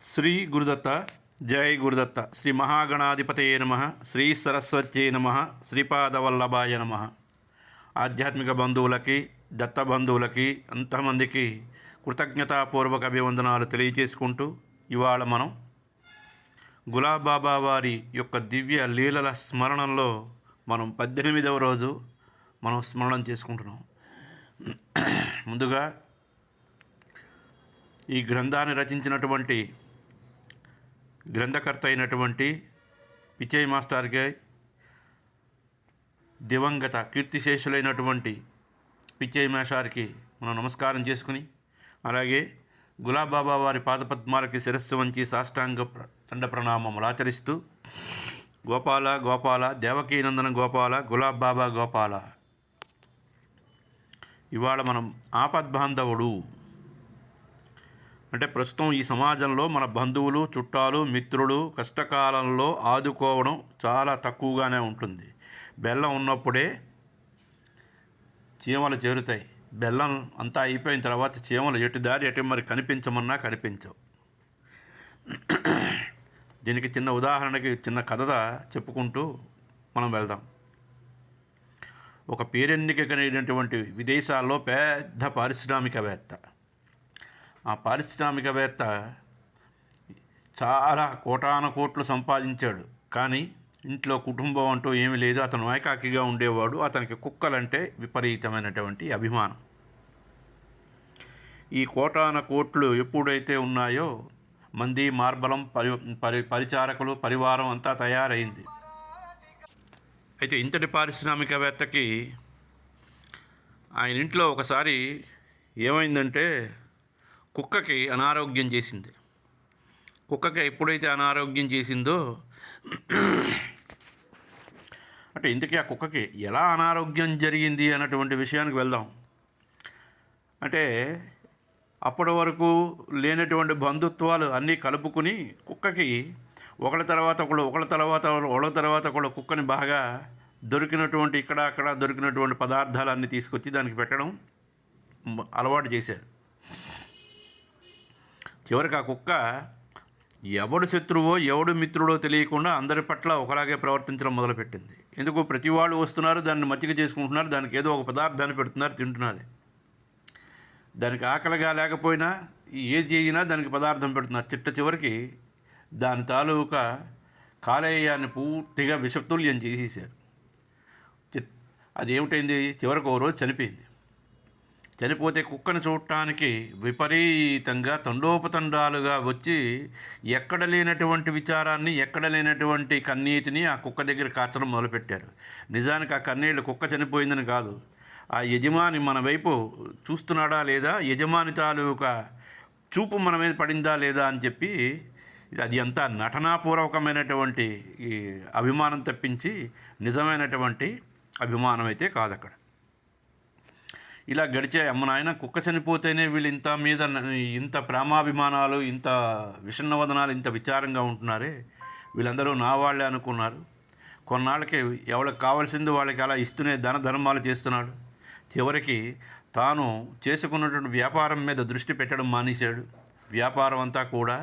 శ్రీ గురుదత్త. జై గురుదత్త. శ్రీ మహాగణాధిపతయే నమ. శ్రీ సరస్వత్యే నమ. శ్రీపాదవల్లభాయ నమ. ఆధ్యాత్మిక బంధువులకి, దత్త బంధువులకి, అంతమందికి కృతజ్ఞతాపూర్వక అభివందనాలు తెలియజేసుకుంటూ ఇవాళ మనం గులాబాబా వారి యొక్క దివ్య లీలల స్మరణంలో మనం 18వ రోజు మనం స్మరణం చేసుకుంటున్నాం. ముందుగా ఈ గ్రంథాన్ని రచించినటువంటి గ్రంథకర్త అయినటువంటి పిచ్చయ్య మాస్టర్కి, దివంగత కీర్తిశేషులైనటువంటి పిచ్చయ్య మాస్టర్కి మనం నమస్కారం చేసుకుని, అలాగే గులాబాబా వారి పాదపద్మాలకి శిరస్సు వంచి సాష్టాంగ దండ ప్రణామములు ఆచరిస్తూ, గోపాల గోపాల దేవకీనందన గోపాల గులాబాబా గోపాల. ఇవాళ మనం ఆపద్బాంధవుడు అంటే ప్రస్తుతం ఈ సమాజంలో మన బంధువులు, చుట్టాలు, మిత్రులు కష్టకాలంలో ఆదుకోవడం చాలా తక్కువగానే ఉంటుంది. బెల్లం ఉన్నప్పుడే చీమలు చేరుతాయి. బెల్లం అంతా అయిపోయిన తర్వాత చీమలు ఎటు దారి ఎటు మరి కనిపించమన్నా కనిపించవు. దీనికి చిన్న ఉదాహరణకి చిన్న కథ చెప్పుకుంటూ మనం వెళ్దాం. ఒక పేరెన్నిక కలిగినటువంటి విదేశాల్లో పెద్ద పారిశ్రామికవేత్త. ఆ పారిశ్రామికవేత్త చాలా కోట్లు సంపాదించాడు. కానీ ఇంట్లో కుటుంబం అంటూ ఏమీ లేదు. అతను ఏకాకిగా ఉండేవాడు. అతనికి కుక్కలంటే విపరీతమైనటువంటి అభిమానం. ఈ కోట్లు ఎప్పుడైతే ఉన్నాయో మంది, మార్బలం, పరిచారకులు, పరివారం అంతా తయారైంది. అయితే ఇంతటి పారిశ్రామికవేత్తకి ఆయన ఇంట్లో ఒకసారి ఏమైందంటే కుక్కకి అనారోగ్యం చేసింది. కుక్కకి ఎప్పుడైతే అనారోగ్యం చేసిందో అంటే ఇంతకీ ఆ కుక్కకి ఎలా అనారోగ్యం జరిగింది అన్నటువంటి విషయానికి వెళ్దాం. అంటే అప్పటి వరకు లేనటువంటి బంధుత్వాలు అన్నీ కలుపుకుని కుక్కకి ఒకళ్ళ తర్వాత ఒకళ్ళు కుక్కని బాగా దొరికినటువంటి ఇక్కడ అక్కడ దొరికినటువంటి పదార్థాలన్నీ తీసుకొచ్చి దానికి పెట్టడం అలవాటు చేశారు. చివరికి ఆ కుక్క ఎవడు శత్రువో ఎవడు మిత్రుడో తెలియకుండా అందరి పట్ల ఒకలాగే ప్రవర్తించడం మొదలుపెట్టింది. ఎందుకు ప్రతి వాళ్ళు వస్తున్నారు, దాన్ని మచ్చిక చేసుకుంటున్నారు, దానికి ఏదో ఒక పదార్థాన్ని పెడుతున్నారు, తింటున్నది. దానికి ఆకలిగా లేకపోయినా ఏది చేయినా దానికి పదార్థం పెడుతున్నారు. చివరికి దాని తాలూకా కాలేయాన్ని పూర్తిగా విషతుల్యం చేసేసారు. అది ఏమిటైంది, చివరికి ఓ రోజు చనిపోయింది. చనిపోతే కుక్కను చూడటానికి విపరీతంగా తండోపతండాలుగా వచ్చి ఎక్కడ లేనటువంటి విచారాన్ని, ఎక్కడ లేనటువంటి కన్నీటిని ఆ కుక్క దగ్గర కార్చడం మొదలుపెట్టారు. నిజానికి ఆ కన్నీళ్ళు కుక్క చనిపోయిందని కాదు, ఆ యజమాని మన వైపు చూస్తున్నాడా లేదా, యజమాని తాలూకా చూపు మన మీద పడిందా లేదా అని చెప్పి అది అంతా నటనాపూర్వకమైనటువంటి ఈ అభిమానం తప్పించి నిజమైనటువంటి అభిమానం అయితే కాదు అక్కడ. ఇలా గడిచే అమ్మ నాయన కుక్క చనిపోతేనే వీళ్ళు ఇంత ప్రేమాభిమానాలు, ఇంత విషన్నవదనాలు, ఇంత విచారంగా ఉంటున్నారే, వీళ్ళందరూ నా వాళ్ళే అనుకున్నారు. కొన్నాళ్ళకి ఎవరికి కావాల్సింది వాళ్ళకి అలా ఇస్తూనే ధర్మాలు చేస్తున్నాడు. చివరికి తాను చేసుకున్నటువంటి వ్యాపారం మీద దృష్టి పెట్టడం మానేశాడు. వ్యాపారం అంతా కూడా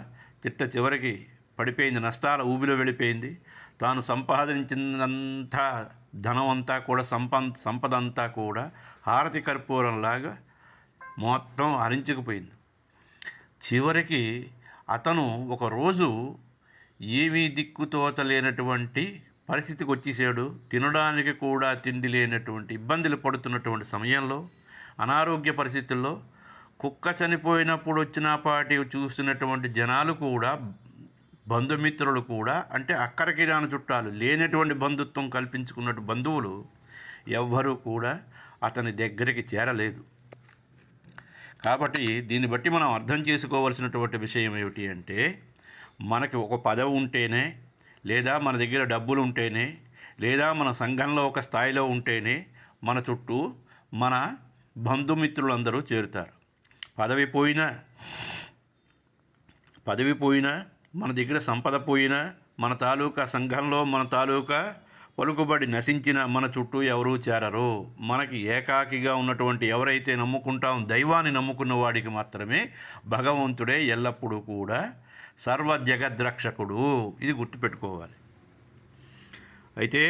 చివరికి పడిపోయింది, నష్టాల ఊబిలో వెళ్ళిపోయింది. తాను సంపాదించినంతా ధనం అంతా కూడా సంపద అంతా కూడా హారతి కర్పూరంలాగా మొత్తం హరించుకుపోయింది. చివరికి అతను ఒకరోజు ఏమీ దిక్కుతోచలేనటువంటి పరిస్థితికి వచ్చేసాడు. తినడానికి కూడా తిండి లేనటువంటి ఇబ్బందులు పడుతున్నటువంటి సమయంలో, అనారోగ్య పరిస్థితుల్లో కుక్క చనిపోయినప్పుడు వచ్చినపాటి చూసినటువంటి జనాలు కూడా, బంధుమిత్రులు కూడా, అంటే అక్కడికి రాని చుట్టాలు, లేనటువంటి బంధుత్వం కల్పించుకున్నట్టు బంధువులు ఎవ్వరూ కూడా అతని దగ్గరికి చేరలేదు. కాబట్టి దీన్ని బట్టి మనం అర్థం చేసుకోవాల్సినటువంటి విషయం ఏమిటి అంటే, మనకి ఒక పదవి ఉంటేనే, లేదా మన దగ్గర డబ్బులు ఉంటేనే, లేదా మన సంఘంలో ఒక స్థాయిలో ఉంటేనే మన చుట్టూ మన బంధుమిత్రులందరూ చేరుతారు. పదవి పోయినా, మన దగ్గర సంపద పోయినా, మన తాలూకా సంఘంలో మన తాలూకా పలుకుబడి నశించిన మన చుట్టూ ఎవరూ చేరరు. మనకి ఏకాకిగా ఉన్నటువంటి ఎవరైతే నమ్ముకుంటాం, దైవాన్ని నమ్ముకున్న వాడికి మాత్రమే భగవంతుడే ఎల్లప్పుడూ కూడా సర్వ జగద్రక్షకుడు. ఇది గుర్తుపెట్టుకోవాలి. అయితే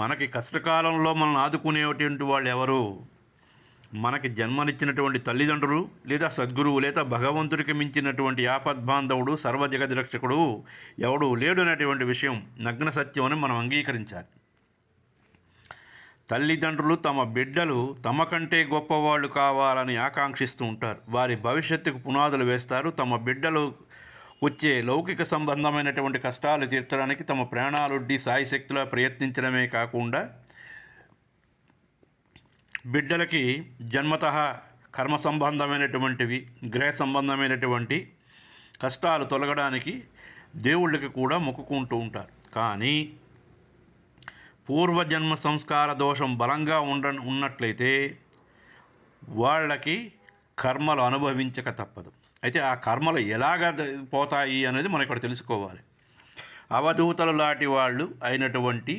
మనకి కష్టకాలంలో మనల్ని ఆదుకునేటువంటి వాళ్ళు ఎవరు? మనకి జన్మనిచ్చినటువంటి తల్లిదండ్రులు, లేదా సద్గురువు, లేదా భగవంతుడికి మించినటువంటి ఆపద్బాంధవుడు, సర్వ జగద్రక్షకుడు ఎవడు లేడు అనేటువంటి విషయం నగ్న సత్యం అని మనం అంగీకరించాలి. తల్లిదండ్రులు తమ బిడ్డలు తమ కంటే గొప్పవాళ్ళు కావాలని ఆకాంక్షిస్తూ ఉంటారు. వారి భవిష్యత్తుకు పునాదులు వేస్తారు. తమ బిడ్డలు వచ్చే లౌకిక సంబంధమైనటువంటి కష్టాలు తీర్చడానికి తమ ప్రాణాలొడ్డి సాయశక్తులా ప్రయత్నించడమే కాకుండా బిడ్డలకి జన్మతః కర్మ సంబంధమైనటువంటివి, గ్రహ సంబంధమైనటువంటి కష్టాలు తొలగడానికి దేవుళ్ళకి కూడా మొక్కుకుంటూ ఉంటారు. కానీ పూర్వజన్మ సంస్కార దోషం బలంగా ఉన్నట్లయితే వాళ్ళకి కర్మలు అనుభవించక తప్పదు. అయితే ఆ కర్మలు ఎలాగ పోతాయి అనేది మనం ఇక్కడ తెలుసుకోవాలి. అవధూతలు లాంటి వాళ్ళు అయినటువంటి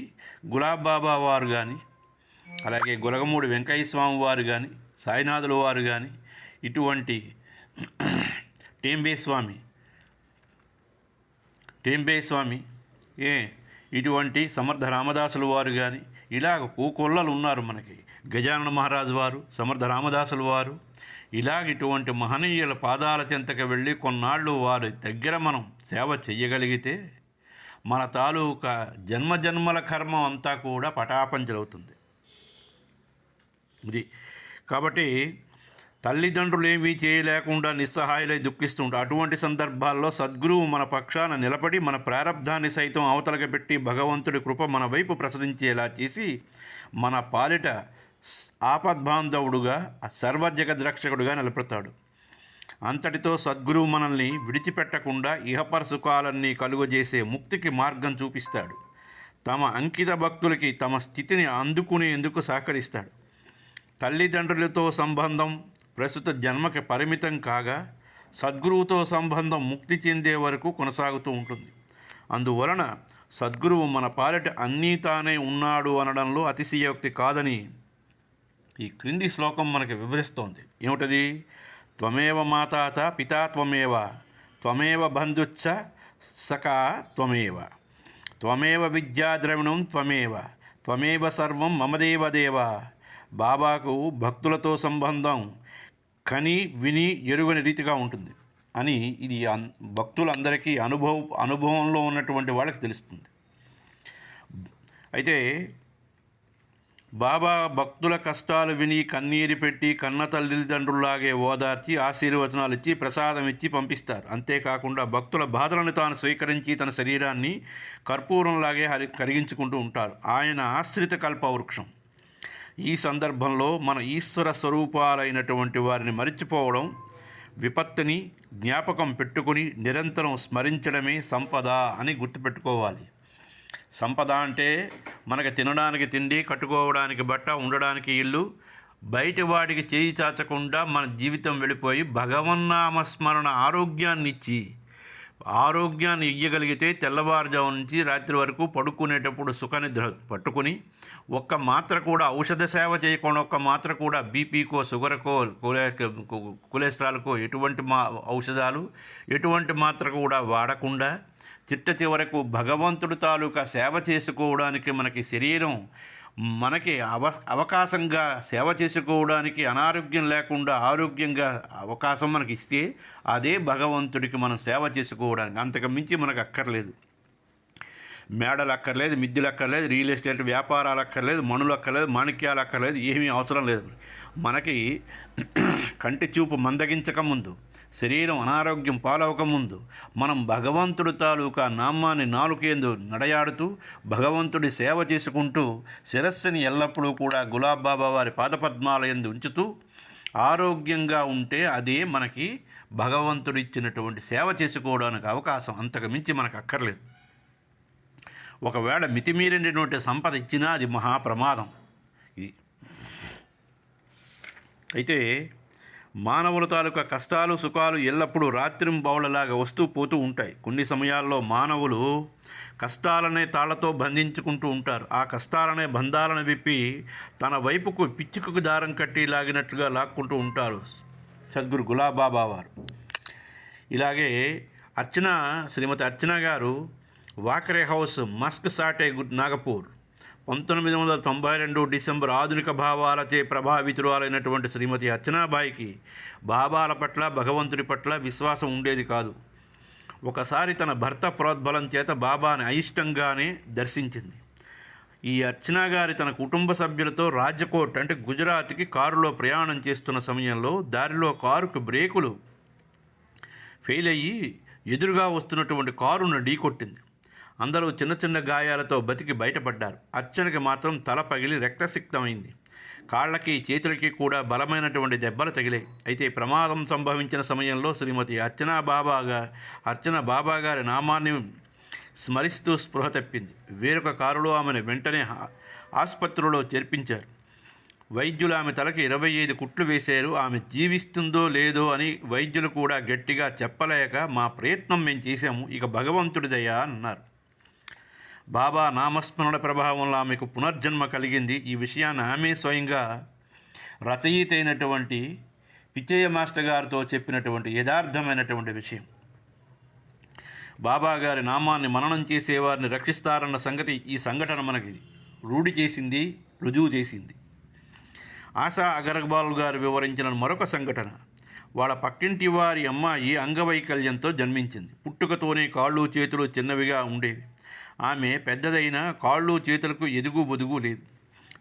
గులాబ్ బాబా వారు కానీ, అలాగే గులగమూడి వెంకయ్య స్వామి వారు కానీ, సాయినాథుల వారు కానీ, ఇటువంటి టేంబే స్వామి ఇటువంటి సమర్థ రామదాసుల వారు కానీ, ఇలాగ కోకొల్లలు ఉన్నారు మనకి. గజానన మహారాజు వారు, సమర్థ రామదాసుల వారు, ఇలాగ ఇటువంటి మహనీయుల పాదాల చెంతకు వెళ్ళి కొన్నాళ్ళు వారి దగ్గర మనం సేవ చెయ్యగలిగితే మన తాలూకా జన్మజన్మల కర్మం అంతా కూడా పటాపంచలవుతుంది. ఇది కాబట్టి తల్లిదండ్రులు ఏమీ చేయలేకుండా నిస్సహాయులై దుఃఖిస్తూ ఉంటారు. అటువంటి సందర్భాల్లో సద్గురువు మన పక్షాన నిలబడి మన ప్రారంధాన్ని సైతం అవతలకి పెట్టి భగవంతుడి కృప మన వైపు ప్రసరించేలా చేసి మన పాలిట ఆపద్బాంధవుడుగా, సర్వజగద్రక్షకుడుగా నిలబడతాడు. అంతటితో సద్గురువు మనల్ని విడిచిపెట్టకుండా ఇహపర సుఖాలన్నీ కలుగజేసే ముక్తికి మార్గం చూపిస్తాడు. తమ అంకిత భక్తులకి తమ స్థితిని అందుకునేందుకు సహకరిస్తాడు. తల్లిదండ్రులతో సంబంధం ప్రస్తుత జన్మకి పరిమితం కాగా సద్గురువుతో సంబంధం ముక్తి చెందే వరకు కొనసాగుతూ ఉంటుంది. అందువలన సద్గురువు మన పాలిట అన్నీ తానే ఉన్నాడు అనడంలో అతిశయోక్తి కాదని ఈ క్రింది శ్లోకం మనకి వివరిస్తోంది. ఏమిటది? త్వమేవ మాతాత పితా త్వమేవ, త్వమేవ బంధుచ్చ సఖా త్వమేవ, త్వమేవ విద్యాద్రవిణం త్వమేవ, త్వమేవ సర్వం మమదేవ దేవ. బాబాకు భక్తులతో సంబంధం కని విని ఎరుగని రీతిగా ఉంటుంది అని ఇది భక్తులందరికీ అనుభవంలో ఉన్నటువంటి వాళ్ళకి తెలుస్తుంది. అయితే బాబా భక్తుల కష్టాలు విని కన్నీరు పెట్టి కన్న తల్లిదండ్రుల్లాగే ఓదార్చి ఆశీర్వచనాలు ఇచ్చి ప్రసాదం ఇచ్చి పంపిస్తారు. అంతేకాకుండా భక్తుల బాధలను తాను స్వీకరించి తన శరీరాన్ని కర్పూరంలాగే కరిగించుకుంటూ ఉంటారు. ఆయన ఆశ్రిత కల్పవృక్షం. ఈ సందర్భంలో మన ఈశ్వర స్వరూపాలైనటువంటి వారిని మరిచిపోవడం, విపత్తుని జ్ఞాపకం పెట్టుకుని నిరంతరం స్మరించడమే సంపద అని గుర్తుపెట్టుకోవాలి. సంపద అంటే మనకి తినడానికి తిండి, కట్టుకోవడానికి బట్ట, ఉండడానికి ఇల్లు, బయటి వాడికి చేయి చాచకుండా మన జీవితం వెళ్ళిపోయి భగవన్నామస్మరణ ఆరోగ్యాన్ని ఇయ్యగలిగితే తెల్లవారుజాము నుంచి రాత్రి వరకు పడుకునేటప్పుడు సుఖనిద్ర పట్టుకుని ఒక్క మాత్ర కూడా ఔషధ సేవ చేయకుండా, ఒక్క మాత్ర కూడా బీపీకో, షుగర్కో, కొలెస్ట్రాల్కో ఎటువంటి ఔషధాలు ఎటువంటి మాత్ర కూడా వాడకుండా చిట్ట చివరకు భగవంతుడు తాలూకా సేవ చేసుకోవడానికి మనకి శరీరం మనకి అవకాశంగా సేవ చేసుకోవడానికి అనారోగ్యం లేకుండా ఆరోగ్యంగా అవకాశం మనకి ఇస్తే అదే భగవంతుడికి మనం సేవ చేసుకోవడానికి. అంతకు మించి మనకు అక్కర్లేదు. మేడలు అక్కర్లేదు, మిద్దెలు అక్కర్లేదు, రియల్ ఎస్టేట్ వ్యాపారాలు అక్కర్లేదు, మణులు అక్కర్లేదు, మాణిక్యాలు అక్కర్లేదు, ఏమీ అవసరం లేదు. మనకి కంటి చూపు మందగించక ముందు, శరీరం అనారోగ్యం పాలవకముందు మనం భగవంతుడి తాలూకా నామాన్ని నాలుకేందు నడయాడుతూ భగవంతుడి సేవ చేసుకుంటూ శిరస్సుని ఎల్లప్పుడూ కూడా గులాబ్ బాబా వారి పాదపద్మాల యందు ఉంచుతూ ఆరోగ్యంగా ఉంటే అదే మనకి భగవంతుడు ఇచ్చినటువంటి సేవ చేసుకోవడానికి అవకాశం. అంతకు మించి మనకు అక్కర్లేదు. ఒకవేళ మితిమీరినటువంటి సంపద ఇచ్చినా అది మహాప్రమాదం. ఇది అయితే మానవుల తాలూకా కష్టాలు సుఖాలు ఎల్లప్పుడూ రాత్రింబౌళ్ళలాగా వస్తూ పోతూ ఉంటాయి. కొన్ని సమయాల్లో మానవులు కష్టాలనే తాళ్లతో బంధించుకుంటూ ఉంటారు. ఆ కష్టాలనే బంధాలను విప్పి తన వైపుకు పిచ్చుకకు దారం కట్టి లాగినట్లుగా లాక్కుంటూ ఉంటారు సద్గురు గులాబ్ బాబా వారు. ఇలాగే అర్చన శ్రీమతి అర్చన గారు వాకరే హౌస్ మస్క్ సాటే నాగపూర్ 1992 డిసెంబర్ ఆధునిక భావాలచే ప్రభావితురాలైనటువంటి శ్రీమతి అర్చనాబాయికి బాబాల పట్ల భగవంతుడి పట్ల విశ్వాసం ఉండేది కాదు. ఒకసారి తన భర్త ప్రోద్బలం చేత బాబాని అయిష్టంగానే దర్శించింది. ఈ అర్చన గారి తన కుటుంబ సభ్యులతో రాజ్కోట్ అంటే గుజరాత్కి కారులో ప్రయాణం చేస్తున్న సమయంలో దారిలో కారుకు బ్రేకులు ఫెయిల్ అయ్యి ఎదురుగా వస్తున్నటువంటి కారును ఢీకొట్టింది. అందరూ చిన్న చిన్న గాయాలతో బతికి బయటపడ్డారు. అర్చనకి మాత్రం తల పగిలి రక్తసిక్తమైంది. కాళ్ళకి చేతులకి కూడా బలమైనటువంటి దెబ్బలు తగిలాయి. అయితే ప్రమాదం సంభవించిన సమయంలో శ్రీమతి అర్చన బాబా గారి నామాన్ని స్మరిస్తూ స్పృహ తప్పింది. వేరొక కారులో ఆమెను వెంటనే ఆసుపత్రిలో చేర్పించారు. వైద్యులు ఆమె తలకి 25 కుట్లు వేశారు. ఆమె జీవిస్తుందో లేదో అని వైద్యులు కూడా గట్టిగా చెప్పలేక మా ప్రయత్నం మేము చేశాము, ఇక భగవంతుడిదయ్యా అన్నారు. బాబా నామస్మరణ ప్రభావంలో ఆమెకు పునర్జన్మ కలిగింది. ఈ విషయాన్ని ఆమె స్వయంగా రచయిత అయినటువంటి పిచ్చయ్య మాస్టర్ గారితో చెప్పినటువంటి యథార్థమైనటువంటి విషయం. బాబా గారి నామాన్ని మననం చేసేవారిని రక్షిస్తారన్న సంగతి ఈ సంఘటన మనకి రూఢి చేసింది, రుజువు చేసింది. ఆశా అగర్వాల్ గారు వివరించిన మరొక సంఘటన. వాళ్ళ పక్కింటి వారి అమ్మాయి అంగవైకల్యంతో జన్మించింది. పుట్టుకతోనే కాళ్ళు చేతులు చిన్నవిగా ఉండేవి. ఆమె పెద్దదైన కాళ్ళు చేతులకు ఎదుగు బొదుగు లేదు.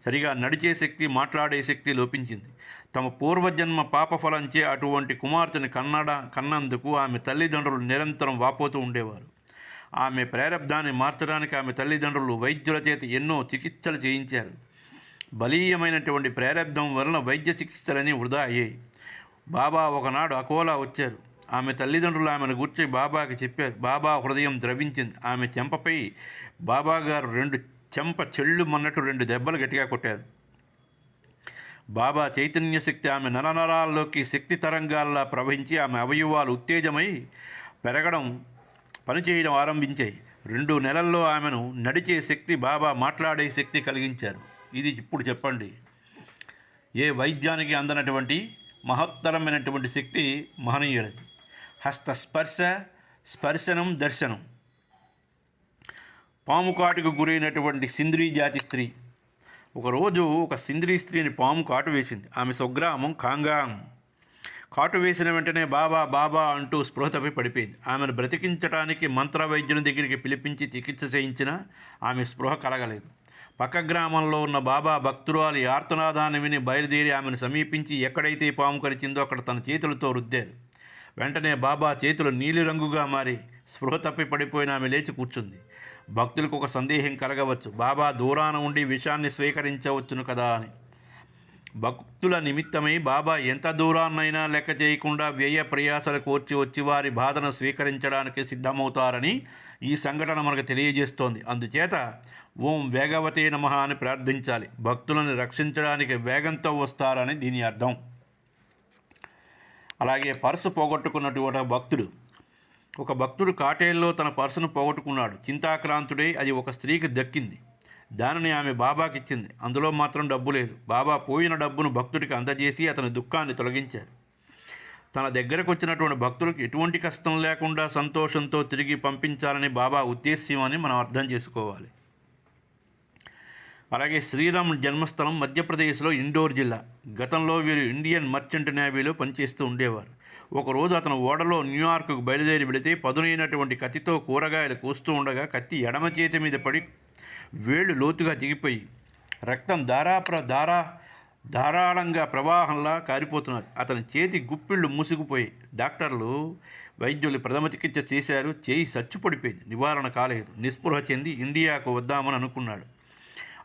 సరిగా నడిచే శక్తి, మాట్లాడే శక్తి లోపించింది. తమ పూర్వజన్మ పాపఫలంచే అటువంటి కుమార్తెను కన్నందుకు ఆమె తల్లిదండ్రులు నిరంతరం వాపోతూ ఉండేవారు. ఆమె ప్రారబ్ధాన్ని మార్చడానికి ఆమె తల్లిదండ్రులు వైద్యుల చేత ఎన్నో చికిత్సలు చేయించారు. బలీయమైనటువంటి ప్రారబ్ధం వలన వైద్య చికిత్సలని వృధా అయ్యాయి. బాబా ఒకనాడు అకోలా వచ్చారు. ఆమె తల్లిదండ్రులు ఆమెను గుర్చి బాబాకి చెప్పారు. బాబా హృదయం ద్రవించింది. ఆమె చెంపపై బాబాగారు 2 చెంప చెళ్ళుమన్నట్టు 2 దెబ్బలు గట్టిగా కొట్టారు. బాబా చైతన్య శక్తి ఆమె నరనరాల్లోకి శక్తి తరంగాల్లా ప్రవహించి ఆమె అవయవాలు ఉత్తేజమై పెరగడం, పనిచేయడం ఆరంభించాయి. 2 నెలల్లో ఆమెను నడిచే శక్తి, బాబా మాట్లాడే శక్తి కలిగించారు. ఇది ఇప్పుడు చెప్పండి, ఏ వైద్యానికి అందనటువంటి మహత్తరమైనటువంటి శక్తి మహనీయులది. స్పర్శనం దర్శనం. పాము కాటుకు గురైనటువంటి సింద్రీ జాతి స్త్రీ ఒకరోజు ఒక సింద్రీ స్త్రీని పాము కాటు వేసింది. ఆమె స్వగ్రామం కాంగాంగ్. కాటు వేసిన వెంటనే బాబా బాబా అంటూ స్పృహ తప్పి పడిపోయింది. ఆమెను బ్రతికించడానికి మంత్ర వైద్యుని దగ్గరికి పిలిపించి చికిత్స చేయించినా ఆమె స్పృహ కలగలేదు. పక్క గ్రామంలో ఉన్న బాబా భక్తురాలి ఆర్తనాదాన్ని విని బయలుదేరి ఆమెను సమీపించి ఎక్కడైతే పాము కరిచిందో అక్కడ తన చేతులతో రుద్దారు. వెంటనే బాబా చేతులు నీలిరంగుగా మారి స్పృహ తప్పి పడిపోయిన ఆమె లేచి కూర్చుంది. భక్తులకు ఒక సందేహం కలగవచ్చు, బాబా దూరాన ఉండి విషాన్ని స్వీకరించవచ్చును కదా అని. భక్తుల నిమిత్తమై బాబా ఎంత దూరాన్నైనా లెక్క చేయకుండా వ్యయ ప్రయాసలు కోర్చి వచ్చి వారి బాధను స్వీకరించడానికి సిద్ధమవుతారని ఈ సంఘటన మనకు తెలియజేస్తోంది. అందుచేత ఓం వేగవతే నమః అని ప్రార్థించాలి. భక్తులను రక్షించడానికి వేగంతో వస్తారని దీని అర్థం. అలాగే పర్సు పోగొట్టుకున్నటువంటి ఒక భక్తుడు కాటేల్లో తన పర్సును పోగొట్టుకున్నాడు. చింతాక్రాంతుడై అది ఒక స్త్రీకి దక్కింది. దానిని ఆమె బాబాకి ఇచ్చింది. అందులో మాత్రం డబ్బు లేదు. బాబా పోయిన డబ్బును భక్తుడికి అందజేసి అతని దుఃఖాన్ని తొలగించారు. తన దగ్గరకు వచ్చినటువంటి భక్తులకు ఎటువంటి కష్టం లేకుండా సంతోషంతో తిరిగి పంపించాలని బాబా ఉద్దేశ్యం అని మనం అర్థం చేసుకోవాలి. అలాగే శ్రీరామ్ జన్మస్థలం మధ్యప్రదేశ్లో ఇండోర్ జిల్లా. గతంలో వీరు ఇండియన్ మర్చెంట్ నేవీలో పనిచేస్తూ ఉండేవారు. ఒకరోజు అతను ఓడలో న్యూయార్క్కు బయలుదేరి వెళితే పదునైనటువంటి కత్తితో కూరగాయలు కోస్తూ ఉండగా కత్తి ఎడమ చేతి మీద పడి వేళ్ళు లోతుగా దిగిపోయి రక్తం ధారాళంగా ప్రవాహంలా కారిపోతున్నారు. అతని చేతి గుప్పిళ్ళు మూసుకుపోయి డాక్టర్లు వైద్యులు ప్రథమ చికిత్స చేశారు. చేయి సచ్చుపడిపోయింది. నివారణ కాలేదు. నిస్పృహ చెంది ఇండియాకు వద్దామని అనుకున్నాడు.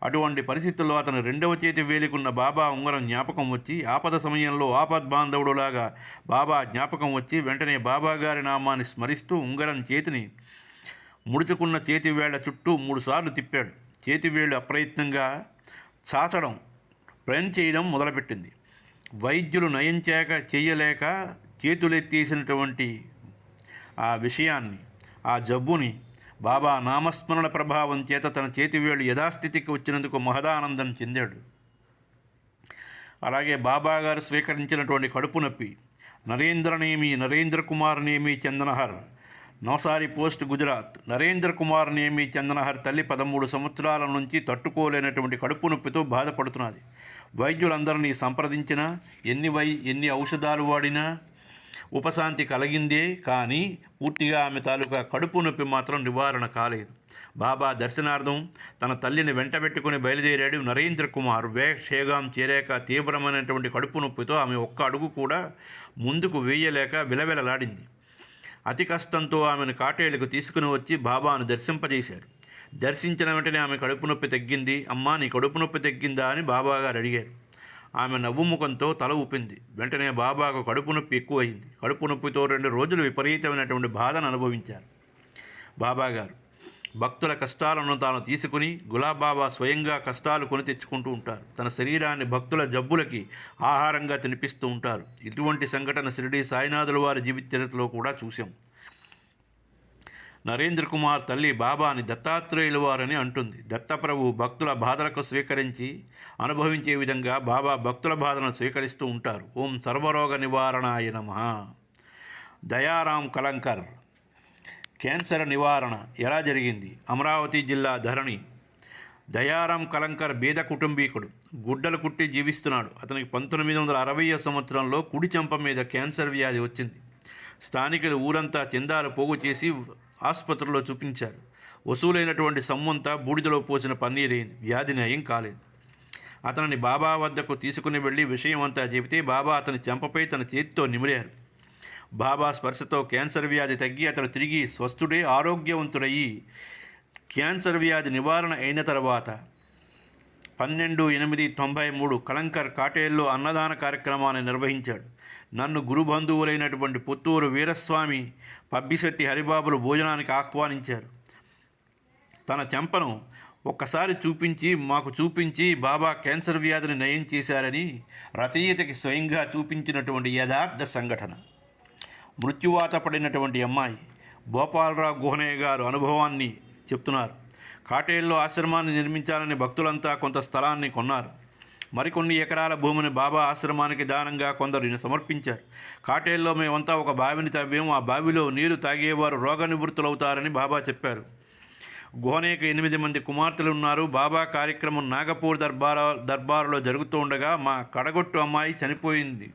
అటువంటి పరిస్థితుల్లో అతను 2వ చేతి వేలికున్న బాబా ఉంగరం జ్ఞాపకం వచ్చి ఆపద సమయంలో ఆపద్బాంధవుడులాగా బాబా జ్ఞాపకం వచ్చి వెంటనే బాబా గారి నామాన్ని స్మరిస్తూ ఉంగరం చేతిని ముడుచుకున్న చేతివేళ్ల చుట్టూ 3 సార్లు తిప్పాడు. చేతివేళ్లు అప్రయత్నంగా చాచడం, ప్రయత్నం చేయడం మొదలుపెట్టింది. వైద్యులు నయం చేయలేక చేతులెత్తేసినటువంటి ఆ విషయాన్ని, ఆ జబ్బుని బాబా నామస్మరణ ప్రభావం చేత తన చేతివేళ్లు యథాస్థితికి వచ్చినందుకు మహదానందం చెందాడు. అలాగే బాబా గారు స్వీకరించినటువంటి కడుపు నొప్పి నరేంద్ర కుమార్ నేమి చందనహర్, నవసారి పోస్ట్, గుజరాత్. నరేంద్ర కుమార్ నేమి చందనహర్ తల్లి 13 సంవత్సరాల నుంచి తట్టుకోలేనటువంటి కడుపు నొప్పితో బాధపడుతున్నది. వైద్యులందరినీ సంప్రదించినా, ఎన్ని ఔషధాలు వాడినా ఉపశాంతి కలిగిందే కానీ పూర్తిగా ఆమె తాలూకా కడుపు నొప్పి మాత్రం నివారణ కాలేదు. బాబా దర్శనార్థం తన తల్లిని వెంటబెట్టుకుని బయలుదేరాడు నరేంద్ర కుమార్. షేగాం చేరాక తీవ్రమైనటువంటి కడుపు నొప్పితో ఆమె ఒక్క అడుగు కూడా ముందుకు వేయలేక విలవిలలాడింది. అతి కష్టంతో ఆమెను కాటేళ్లకు తీసుకుని వచ్చి బాబాను దర్శింపజేశాడు. దర్శించిన వెంటనే ఆమె కడుపు నొప్పి తగ్గింది. అమ్మా, నీ కడుపు నొప్పి తగ్గిందా అని బాబాగారు అడిగారు. ఆమె నవ్వు ముఖంతో తల ఊపింది. వెంటనే బాబాకు కడుపు నొప్పి ఎక్కువైంది. కడుపు నొప్పితో 2 రోజులు విపరీతమైనటువంటి బాధను అనుభవించారు. బాబాగారు భక్తుల కష్టాలను తాను తీసుకుని గులాబాబా స్వయంగా కష్టాలు కొని తెచ్చుకుంటూ ఉంటారు. తన శరీరాన్ని భక్తుల జబ్బులకి ఆహారంగా తినిపిస్తూ ఉంటారు. ఇటువంటి సంఘటన షిరిడి సాయినాథుల వారి జీవిత చరిత్రలో కూడా చూశాం. నరేంద్ర కుమార్ తల్లి బాబాని దత్తాత్రేయుల వారని అంటుంది. దత్తప్రభు భక్తుల బాధలకు స్వీకరించి అనుభవించే విధంగా బాబా భక్తుల బాధలను స్వీకరిస్తూ ఉంటారు. ఓం సర్వరోగ నివారణాయ నమః. దయారాం కలంకర్ క్యాన్సర్ నివారణ ఎలా జరిగింది? అమరావతి జిల్లా ధరణి. దయారాం కలంకర్ బీద కుటుంబీకుడు. గుడ్డలు కుట్టి జీవిస్తున్నాడు. అతనికి 1960వ సంవత్సరంలో కుడి చెంప మీద క్యాన్సర్ వ్యాధి వచ్చింది. స్థానికులు ఊరంతా చందాలు పోగు చేసి ఆసుపత్రిలో చూపించారు. వసూలైనటువంటి సొమ్మంతా బూడిదలో పోసిన పన్నీరైంది. వ్యాధి నయం కాలేదు. అతనిని బాబా వద్దకు తీసుకుని వెళ్ళి విషయం అంతా చెబితే బాబా అతని చెంపపై తన చేతితో నిమిరారు. బాబా స్పర్శతో క్యాన్సర్ వ్యాధి తగ్గి అతడు తిరిగి స్వస్థుడే ఆరోగ్యవంతుడయ్యి క్యాన్సర్ వ్యాధి నివారణ అయిన తర్వాత 12/8/93 కలంకర్ కాటేల్లో అన్నదాన కార్యక్రమాన్ని నిర్వహించాడు. నన్ను గురుబంధువులైనటువంటి పుత్తూరు వీరస్వామి, పబ్బిశెట్టి హరిబాబులు భోజనానికి ఆహ్వానించారు. తన చెంపను ఒక్కసారి మాకు చూపించి బాబా క్యాన్సర్ వ్యాధిని నయం చేశారని రచయితకి స్వయంగా చూపించినటువంటి యథార్థ సంఘటన. మృత్యువాత పడినటువంటి అమ్మాయి భోపాలరావు గుహనయ్య గారు అనుభవాన్ని చెప్తున్నారు. కాటేల్లో ఆశ్రమాన్ని నిర్మించాలని భక్తులంతా కొంత స్థలాన్ని కొన్నారు. మరికొన్ని ఎకరాల భూమిని బాబా ఆశ్రమానికి దానంగా కొందరు సమర్పించారు. కాటేల్లో మేమంతా ఒక బావిని తవ్వాము. ఆ బావిలో నీరు తాగేవారు రోగ నివృత్తులవుతారని బాబా చెప్పారు. గుహనేకి 8 మంది కుమార్తెలు ఉన్నారు. బాబా కార్యక్రమం నాగపూర్ దర్బారులో జరుగుతూ ఉండగా మా కడగొట్టు అమ్మాయి చనిపోయింది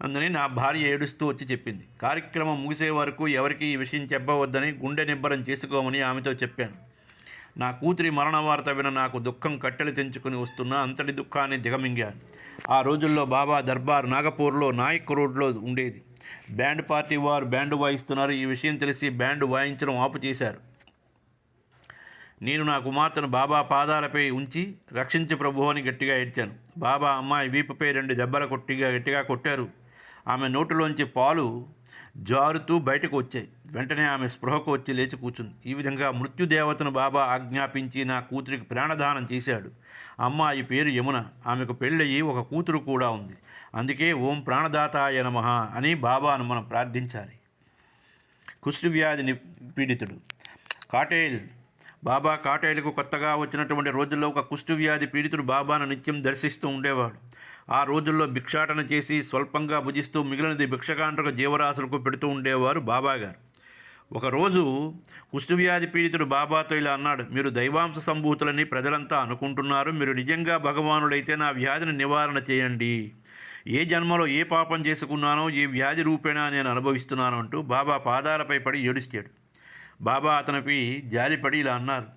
అందుని నా భార్య ఏడుస్తూ వచ్చి చెప్పింది. కార్యక్రమం ముగిసే వరకు ఎవరికి ఈ విషయం చెప్పవద్దని గుండె నిబ్బరం చేసుకోమని ఆమెతో చెప్పాను. నా కూతురి మరణ వార్త విన నాకు దుఃఖం కట్టెలు తెంచుకుని వస్తున్నా అంతటి దుఃఖాన్ని దిగమింగాను. ఆ రోజుల్లో బాబా దర్బార్ నాగపూర్లో నాయక్ రోడ్లో ఉండేది. బ్యాండ్ పార్టీ వారు బ్యాండ్ వాయిస్తున్నారు. ఈ విషయం తెలిసి బ్యాండ్ వాయించడం ఆపు చేశారు. నేను నా కుమార్తెను బాబా పాదాలపై ఉంచి రక్షించి ప్రభు అని గట్టిగా ఏడ్చాను. బాబా అమ్మాయి వీపుపై 2 దెబ్బలు గట్టిగా కొట్టారు. ఆమె నోటిలోంచి పాలు జారుతూ బయటకు వచ్చాయి. వెంటనే ఆమె స్పృహకు వచ్చి లేచి కూర్చుంది. ఈ విధంగా మృత్యుదేవతను బాబా ఆజ్ఞాపించి నా కూతురికి ప్రాణదానం చేశాడు. అమ్మాయి పేరు యమున. ఆమెకు పెళ్ళయి ఒక కూతురు కూడా ఉంది. అందుకే ఓం ప్రాణదాతాయ నమః అని బాబాను మనం ప్రార్థించాలి. కుష్ఠవ్యాధి పీడితుడు. బాబా కాటేలకు కొత్తగా వచ్చినటువంటి రోజుల్లో ఒక కుష్ఠవ్యాధి పీడితుడు బాబాను నిత్యం దర్శిస్తూ ఉండేవాడు. ఆ రోజుల్లో భిక్షాటన చేసి స్వల్పంగా భుజిస్తూ మిగిలినది భిక్షకాండ్రకు జీవరాశులకు పెడుతూ ఉండేవారు బాబాగారు. ఒకరోజు కుష్ఠవ్యాధి పీడితుడు బాబాతో ఇలా అన్నాడు. మీరు దైవాంశ సంభూతులని ప్రజలంతా అనుకుంటున్నారు. మీరు నిజంగా భగవానుడైతే నా వ్యాధిని నివారణ చేయండి. ఏ జన్మలో ఏ పాపం చేసుకున్నానో ఈ వ్యాధి రూపేణా నేను అనుభవిస్తున్నాను అంటూ బాబా పాదాలపై పడి ఏడుస్తాడు. బాబా అతనిపై జాలిపడి ఇలా అన్నారు.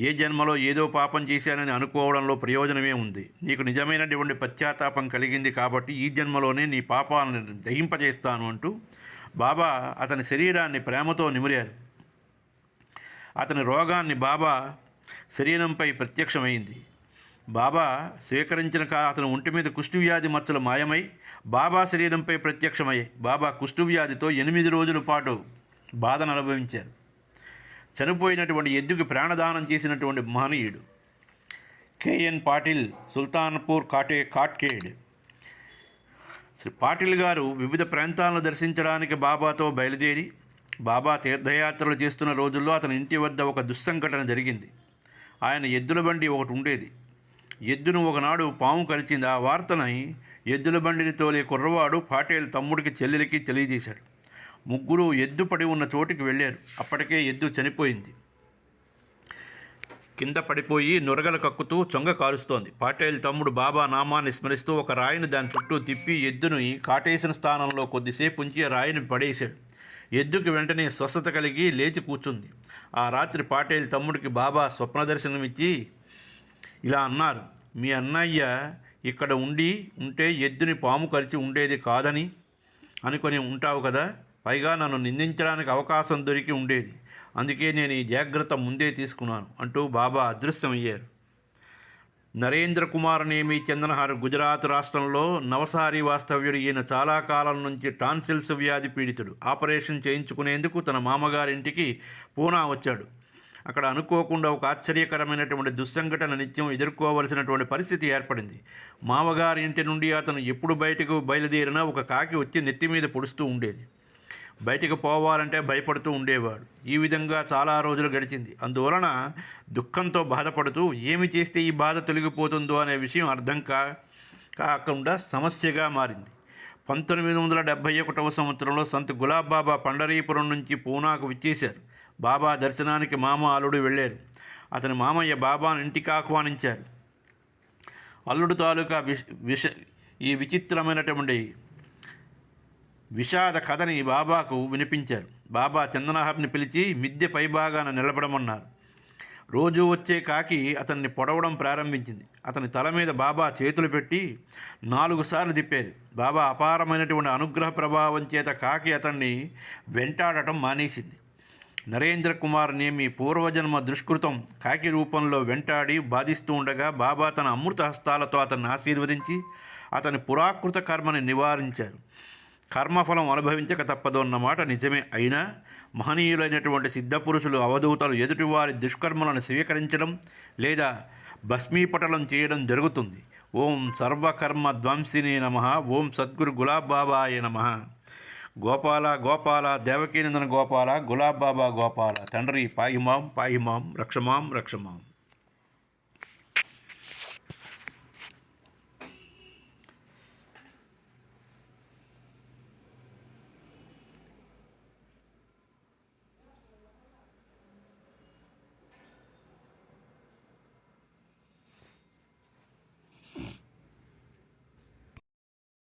ఏ జన్మలో ఏదో పాపం చేశానని అనుకోవడంలో ప్రయోజనమే ఉంది. నీకు నిజమైనటువంటి పశ్చాత్తాపం కలిగింది కాబట్టి ఈ జన్మలోనే నీ పాపాలను దహింపజేస్తాను అంటూ బాబా అతని శరీరాన్ని ప్రేమతో నిమిరారు. అతని రోగాన్ని బాబా శరీరంపై ప్రత్యక్షమైంది. బాబా స్వీకరించిన అతని ఒంటి మీద కుష్ఠవ్యాధి మచ్చలు మాయమై బాబా శరీరంపై ప్రత్యక్షమయ్యాయి. బాబా కుష్ఠవ్యాధితో 8 రోజుల పాటు బాధను అనుభవించారు. చనిపోయినటువంటి ఎద్దుకి ప్రాణదానం చేసినటువంటి మహనీయుడు కేఎన్ పాటిల్, సుల్తాన్పూర్ కాట్కేడ్. పాటిల్ గారు వివిధ ప్రాంతాలను దర్శించడానికి బాబాతో బయలుదేరి బాబా తీర్థయాత్రలు చేస్తున్న రోజుల్లో అతని ఇంటి వద్ద ఒక దుస్సంఘటన జరిగింది. ఆయన ఎద్దుల బండి ఒకటి ఉండేది. ఎద్దును ఒకనాడు పాము కరిచింది. ఆ వార్తని ఎద్దుల బండిని తోలే కుర్రవాడు పాటేల్ తమ్ముడికి చెల్లెలికి తెలియజేశాడు. ముగ్గురు ఎద్దు పడి ఉన్న చోటికి వెళ్ళారు. అప్పటికే ఎద్దు చనిపోయింది. కింద పడిపోయి నురగలు కక్కుతూ చొంగ కారుస్తోంది. పాటేల్ తమ్ముడు బాబా నామాన్ని స్మరిస్తూ ఒక రాయిని దాని చుట్టూ తిప్పి ఎద్దుని కాటేసిన స్థానంలో కొద్దిసేపు ఉంచి ఆ రాయిని పడేశాడు. ఎద్దుకి వెంటనే స్వస్థత కలిగి లేచి కూర్చుంది. ఆ రాత్రి పాటేల్ తమ్ముడికి బాబా స్వప్న దర్శనమిచ్చి ఇలా అన్నారు, మీ అన్నయ్య ఇక్కడ ఉంటే ఎద్దుని పాము కరిచి ఉండేది కాదని అనుకొని ఉంటావు కదా, పైగా నన్ను నిందించడానికి అవకాశం దొరికి ఉండేది, అందుకే నేను ఈ జాగ్రత్త ముందే తీసుకున్నాను అంటూ బాబా అదృశ్యమయ్యారు. నరేంద్ర కుమార్ నేమి చందనహార్ గుజరాత్ రాష్ట్రంలో నవసారి వాస్తవ్యుడు. ఈయన చాలా కాలం నుంచి టాన్సిల్స్ వ్యాధి పీడితుడు. ఆపరేషన్ చేయించుకునేందుకు తన మామగారింటికి పూనా వచ్చాడు. అక్కడ అనుకోకుండా ఒక ఆశ్చర్యకరమైనటువంటి దుస్సంఘటన నిత్యం ఎదుర్కోవలసినటువంటి పరిస్థితి ఏర్పడింది. మామగారి ఇంటి నుండి అతను ఎప్పుడు బయటకు బయలుదేరినా ఒక కాకి వచ్చి నెత్తి మీద పొడుస్తూ ఉండేది. బయటికి పోవాలంటే భయపడుతూ ఉండేవాడు. ఈ విధంగా చాలా రోజులు గడిచింది. అందువలన దుఃఖంతో బాధపడుతూ ఏమి చేస్తే ఈ బాధ తొలగిపోతుందో అనే విషయం అర్థం కాకుండా సమస్యగా మారింది. 1971వ సంవత్సరంలో సంత్ గులాబ్ బాబా పండరీపురం నుంచి పూనాకు విచ్చేశారు. బాబా దర్శనానికి మామ అల్లుడు వెళ్ళారు. అతని మామయ్య బాబాను ఇంటికి ఆహ్వానించారు. అల్లుడు తాలూకా ఈ విచిత్రమైనటువంటి విషాద కథని బాబాకు వినిపించారు. బాబా చందనహర్ని పిలిచి మిద్దె పైభాగాన నిలబడమన్నారు. రోజు వచ్చే కాకి అతన్ని పొడవడం ప్రారంభించింది. అతని తల మీద బాబా చేతులు పెట్టి 4 సార్లు తిప్పారు. బాబా అపారమైనటువంటి అనుగ్రహ ప్రభావం చేత కాకి అతన్ని వెంటాడటం మానేసింది. నరేంద్ర కుమార్ నేమి పూర్వజన్మ దుష్కృతం కాకి రూపంలో వెంటాడి బాధిస్తూ ఉండగా బాబా తన అమృత హస్తాలతో అతన్ని ఆశీర్వదించి అతని పురాకృత కర్మని నివారించారు. కర్మఫలం అనుభవించక తప్పదు అన్నమాట నిజమే. అయినా మహనీయులైనటువంటి సిద్ధపురుషులు అవధూతలు ఎదుటివారి దుష్కర్మలను స్వీకరించడం లేదా భస్మీపటలం చేయడం జరుగుతుంది. ఓం సర్వకర్మ ధ్వంసినే నమః. ఓం సద్గురు గులాబ్ బాబాయ నమః. గోపాల గోపాల దేవకీనందన గోపాల గులాబ్ బాబా గోపాల. తండ్రి పాహిమాం పాహిమాం రక్షమాం రక్షమాం.